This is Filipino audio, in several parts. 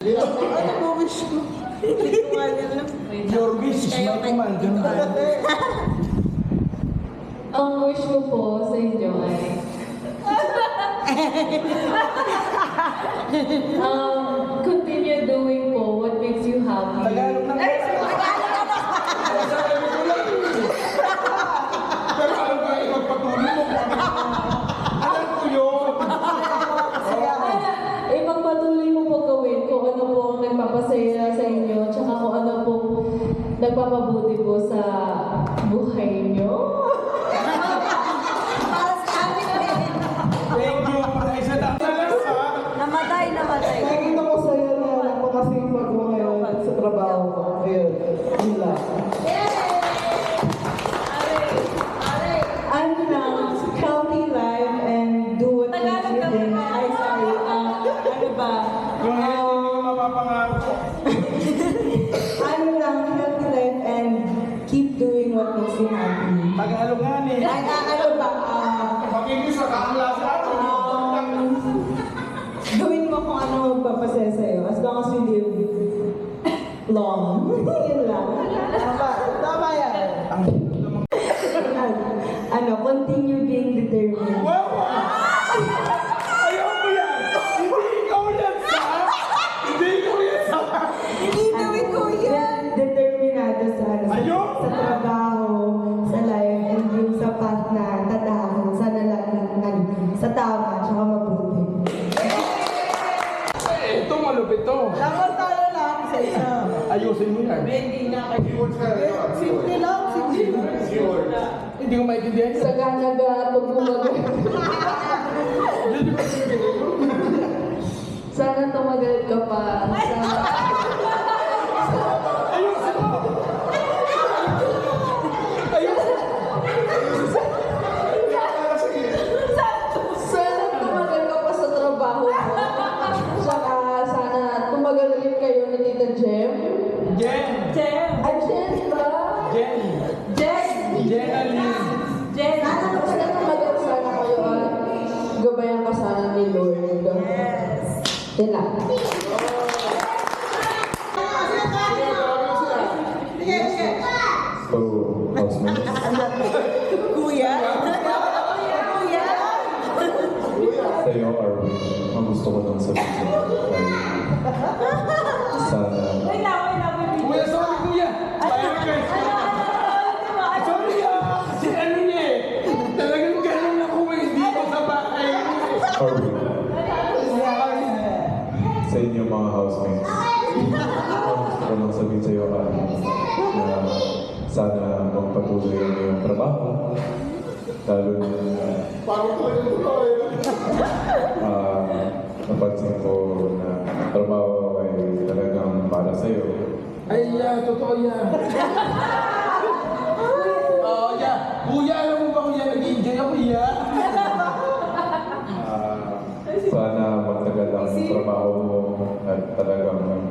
Ano mo wish mo? Hindi ko alam. Your wish is my command. Ang wish ko po sa inyo ay continue doing po what makes you happy. Tagalog na. Pero alam ko ay magpatuloy mo. Alam ko yun. Ipagpatuloy mo po gawin kung ano po ang nagpapasaya sa inyo tsaka kung ano po nagpapabuti po sa buhay nyo. Para sa amin din. Thank you. Para isa na. Namatay. Nakikita ko sa'yo na napakasipag mo ngayon sa trabaho ko. Ayun, yun lang. I'm from healthy life and do what makes you think. Ay, sorry. Ano ba? Yung hindi ko mapapangako. Ano lang, healthy life and keep doing what makes you happy. Tagalog nga ni. Ay, ano ba? Makikisa ka ang lasa. Gawin mo kung ano magpapasaya sa'yo as long as you live long. Yun lang. Tama yan. Ano, continue being determined. Wow! Ayaw ko yan! Hindi ikaw yan sa... Hindi ikaw yan sa... Hindi gawin ko yan. Determinado sa, Ayun! sa trabaho, sa life, and yung sa path na tatahan, sana lang sa tama, tsaka mabuti. Ito malupit to. Dapat tayo lang sa isa. Ayusin mo yan. Hindi na kayo. Simple lang. Hindi ko maintindihan. Sa tumagal. Hindi ko maintindihan. Sana tumagal ka pa. Ayusin mo! Ayusin! Sana tumagal ka pa sa trabaho mo. Saka sana tumagal rin kayo ni Tita Jem. Jen! Ay, Jen ba? Jen! Jenna Lynn! Sana tumagal sana kayo at gabayan ka sana ni Lord. Yes. Yan lang. So, housemates, Kuya. sa'yo, Arvin, ang gusto ko lang sabihin ay sana Kuya, sorry kuya! Ayaw guys! Sorry si ano niya eh! Talagang ganun na kuya, hindi ko sa bahay! Arvin, sa inyo mga housemates, ang gusto ko lang sabihin sa'yo, Arvin, na sana magpatuloy ang iyong trabaho, lalo na napansin ko na trabaho ay talagang para sa'yo. Ay, totoo yan! Oo, Kuya, alam mo ba kuya, nag-enjoy ako yan? Sana magtagal ang trabaho mo at talagang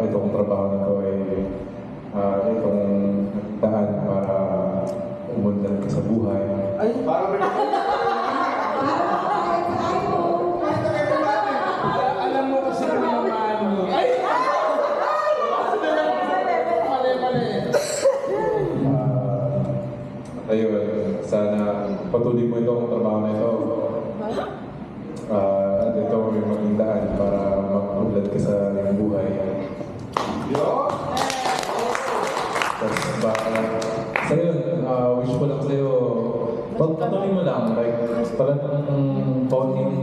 itong trabaho na ito ay itong daan para umunlad ka sa buhay. Ay, parang alam mo kasi kung naman. Ay! Mali. Ayun, sana patuloy mo itong trabaho na ito. At ito ay maging daan para mag-ulat ka sa iyong buhay. Tapos sa'yo, wish ko lang sa'yo, patuloy mo lang, like, parang paunting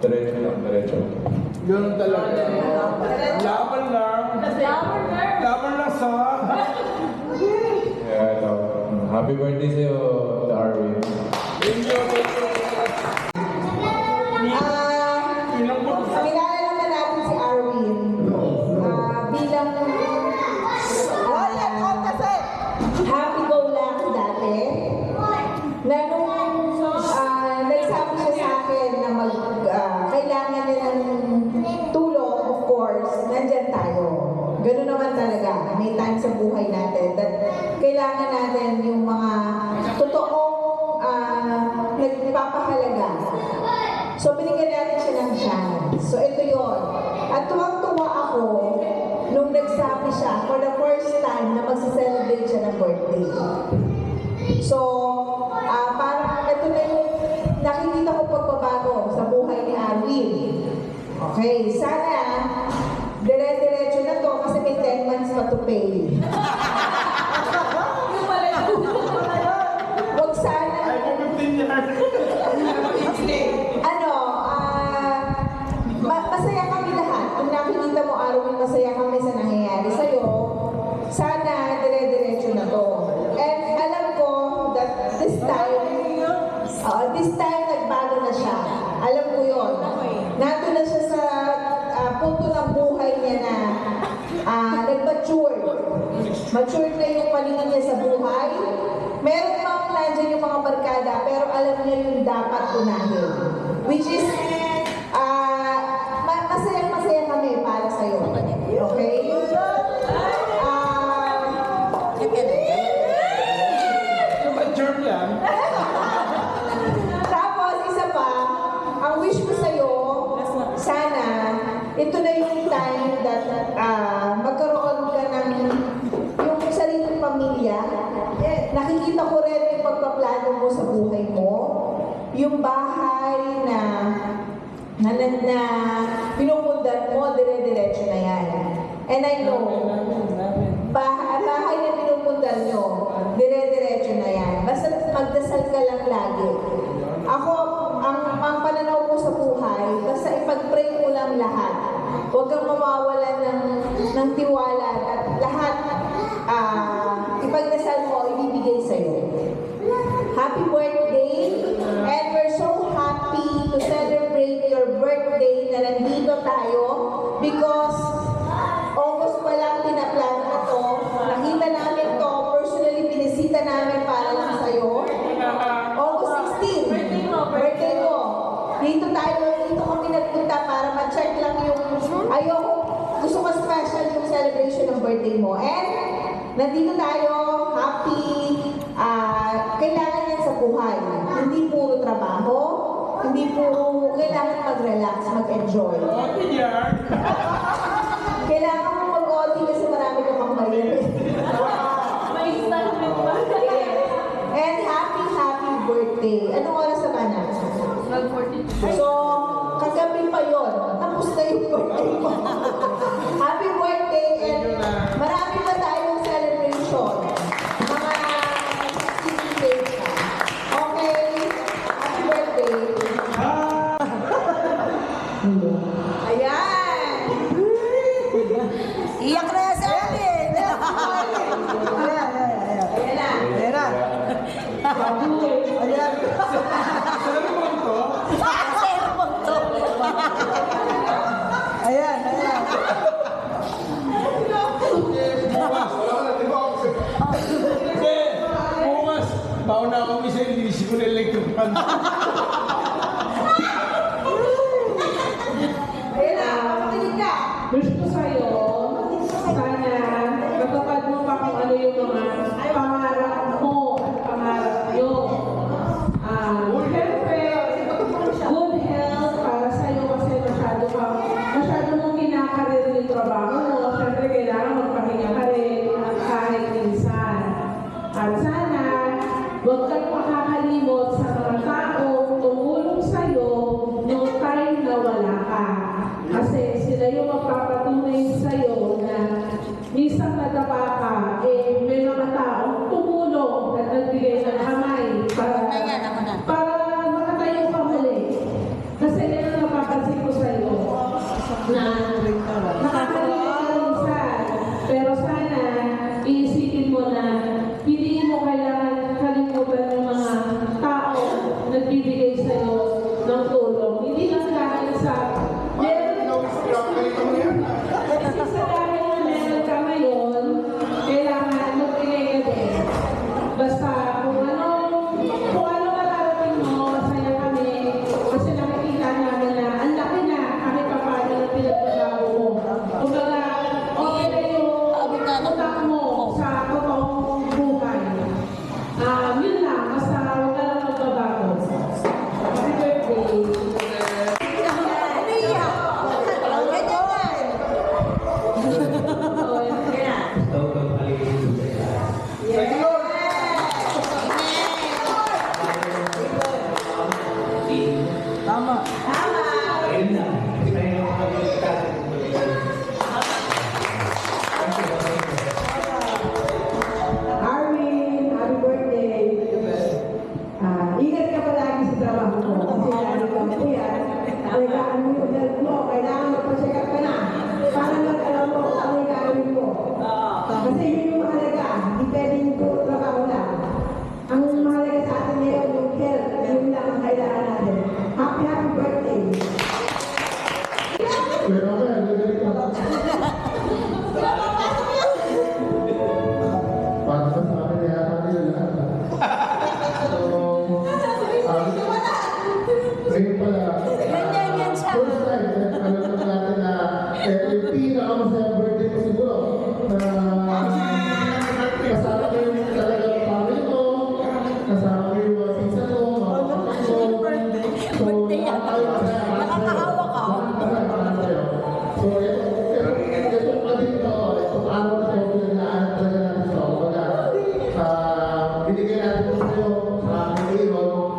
diretso. Yun talaga. Laban lang. Laban lang sa... Kaya ito, happy birthday sa'yo, Arvin. Thank you. Kilala naman natin si Arvin. Bilang happy-go-lucky dati. Na nung nagsabi siya sa akin na kailangan niya ng tulong, of course, nandyan tayo. Ganun naman talaga. May time sa buhay natin that kailangan natin yung mga totoong nagpapahalaga. So, binigyan natin siya ng chance. So ito yon. At tuwang-tuwa ako nung nagsabi siya for the first time na magsa-celebrate siya ng birthday. So, parang ito na yung nakikita ko pagbabago sa buhay ni Arwin. Okay, sana dire-diretso na to kasi may 10 months pa to pay. Huwag sana, masaya kami lahat. Kung nakikita mo, Arwin, masaya kami sa nangyayari sa'yo. Sana dire-diretso na to. And alam ko that this time nagbago na siya. Alam ko yon. Nandun na siya sa punto ng buhay niya na nag-mature. Mature na yung paningin niya sa buhay. Meron pang nandyan yung mga barkada, pero alam niya yung dapat unahin. Which is, masaya kami para sa'yo. Okay? Germ lang. Tapos, isa pa, ang wish ko sa'yo, sana, ito na yung time that magkaroon ka ng yung sariling pamilya. Nakikita ko rin yung pagpaplano mo sa buhay mo. Yung bahay na pinupundar mo, dire-diretso na yan. And I know, bahay na pinupundar nyo, dire-diretso na yan. Basta magdasal ka lang lagi. Ako, ang pananaw ko sa buhay, basta ipag-pray mo lang lahat. Huwag kang mawawalan ng tiwala at lahat ipagdasal mo, ibibigay sa'yo. Happy birthday! And we're so happy to celebrate your birthday na nandito tayo because August pa lang pinaplano na to. Nakita namin to, personally pinisita namin para lang sa'yo. August 16, birthday mo. Dito kami nagpunta para ma-check lang yung, gusto ko special yung celebration ng birthday mo. And nandito tayo, happy, kailangan yan sa buhay. Hindi puro trabaho, hindi puro, kailangan mag-relax, mag-enjoy. Kailangan mo mag-OT kasi marami kang mangbayad. And happy birthday. Anong oras na ba na? So, kagabi pa yun. Tapos na yung birthday mo. Happy birthday and marami pa tayong celebration. Mga 16 days na. Okay? Happy birthday. Ayan! Iyak na yan sa amin. Ayan na. Ayan. Sabi mo ito? Ayan. Hindi. Bukas, mauna kami sa ilisi ko na electric fan. Ayan na, makinig ka. Wish ko sa'yo, sana matupad mo pa kung ano yung mga pangarap mo at pangarap nyo. Siyempre, good health para sa'yo kasi masyado mong kinakarir yung trabaho mo. Siyempre, kailangan magpahinga ka rin kahit minsan. At sana, huwag kang makakalimot sa mga taong tumulong sa'yo noong time na wala ka. Kasi sila yung magpapatunay sa'yo na minsan nadapa ka, may mga taong tumulong at nagbigay ng kamay para makatayo ka muli. Kasi yan ang napapansin ko sa'yo na nakakalimutan ka minsan. Pero sana, iisipin mo na hindi mo kailangan kalimutan ng mga tao nagbibigay sa'yo ng tulong. Hindi lang dahil sa kasi sa dahil na meron ka ngayon, kailangan magbigay ka din. Basta kung anong Para sa akin, kaya nila lahat. So, ngayon pala, Ganyan yan siya. first time, alam natin na yung pinakamasaya birthday ko siguro na kasama ko yung talagang family ko, kasama ko yung mga pinsan ko, mga kapatid ko. So, Birthday yan. Nakakahawa ka. So, itong kabin ko, itong araw na ito, pinagdaanan talaga natin ito. Kumbaga, binigyan natin ito sa'yo sa aking iyon,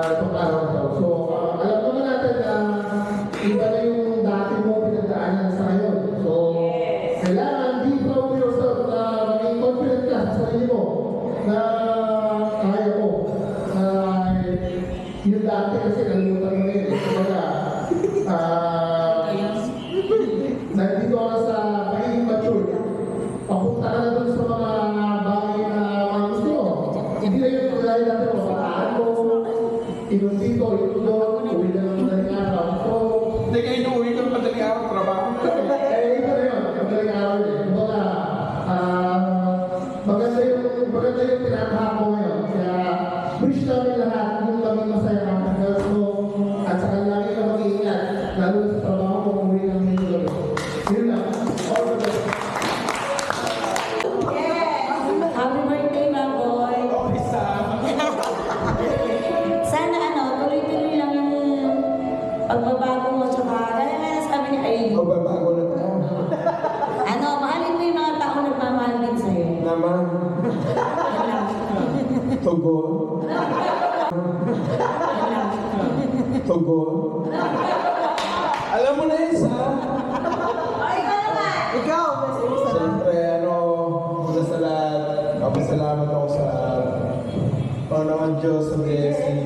itong araw na ito. So, alam naman natin na iba na yung dati mo pinagdaanan sa ngayon. So, kailangan be proud of yourself na maging confident ka sa sarili mo na kaya mo. Yung dati kasi nalimutan mo rin. Kumbaga, nandito ka sa pagiging mature. Papunta ka na dun sa mga bagay na mga gusto mo. Hindi na yung tulay natin mo. Pataan mo, inom dito, inom doon, uwi na ng madaling araw. So, Hindi kayo inuwi ko ng madaling araw, trabaho. ito na yun, madaling araw yun. Kumbaga, maganda yung tinatahan mo ngayon. Kaya, wish namin lahat yung maging masaya ka sa girls mo at sa lagi ka mag-iingat, lalo sa trabaho mo kung uwi ng medyo gabi. Yun lang. All the best. Happy birthday, Mang Boy. Oh, isa. Sana tuloy-tuloy lang yung pagbabago mo. Tsaka, gaya nga nasabi ni Aileen. Babago na tayo. Mahalin mo yung mga tao nagmamahal din sa'yo. Naman. Tugon. Tugon. Alam mo na yun, sa? Ikaw, Siyempre, una sa lahat, kapasalamat ako sa Panginoon Diyos sa blessing.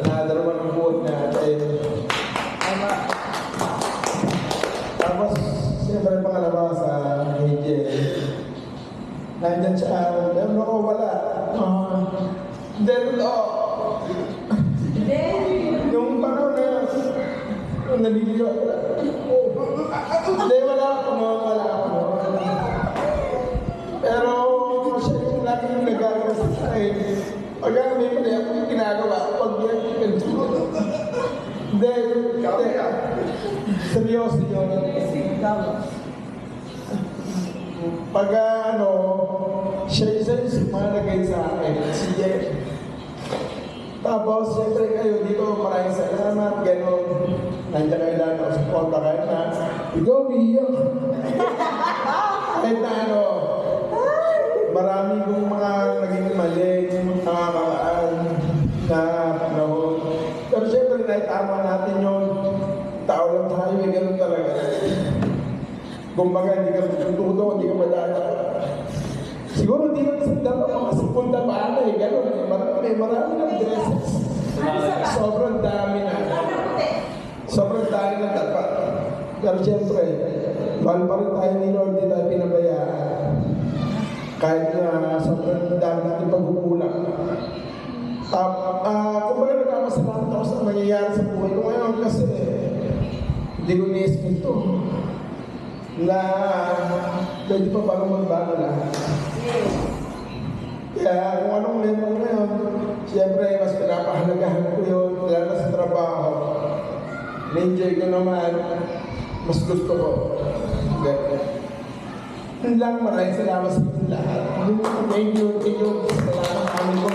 Another one ang buhat natin. Tama. Tapos, siyempre, pangalawa sa Angel. Nandyan siya, meron ako wala. Then, yung panahon na yun, naliliyo ako na. Hindi, wala ako noon. Pero, siya yung lagi yung nagagawa sa akin. Pag may mali ako yung ginagawa, pag yan, hindi, seryoso yun. Pag siya yung sumalagay sa akin, si Jeff. Tapos, siyempre kayo dito, maraming salamat, gano'n. Nandiyan kayo lang ako, supporta kayo na, ikaw, Mia. Kahit na marami kong mga naging mali, mga kamaan na panahon. Pero siyempre, naitama natin yun. Tao lang tayo, gano'n talaga. Kumbaga, hindi ka matututo, hindi ka madala. Siguro hindi ka dapat mga sepunta pa gano'n. Marami ng dresses. Sobrang dami na. Sobrang dami na dapat. Pero siyempre, mahal pa rin tayo ni Lord, hindi tayo pinabayaan. Kahit na sobrang dami natin pagkukulang. Kumbaga nagkakasalamat ako sa nangyayari sa buhay ko ngayon kasi hindi ko ni-expect ito. Na pwede pa ba magbago lahat. Kaya kung anong level na yun, siyempre mas pinapahalagahan ko yun, lalo na sa trabaho. Na-enjoy ko naman, mas gusto ko. Yun lang, maraming salamat sa inyo lahat. Thank you. Salamat kami ko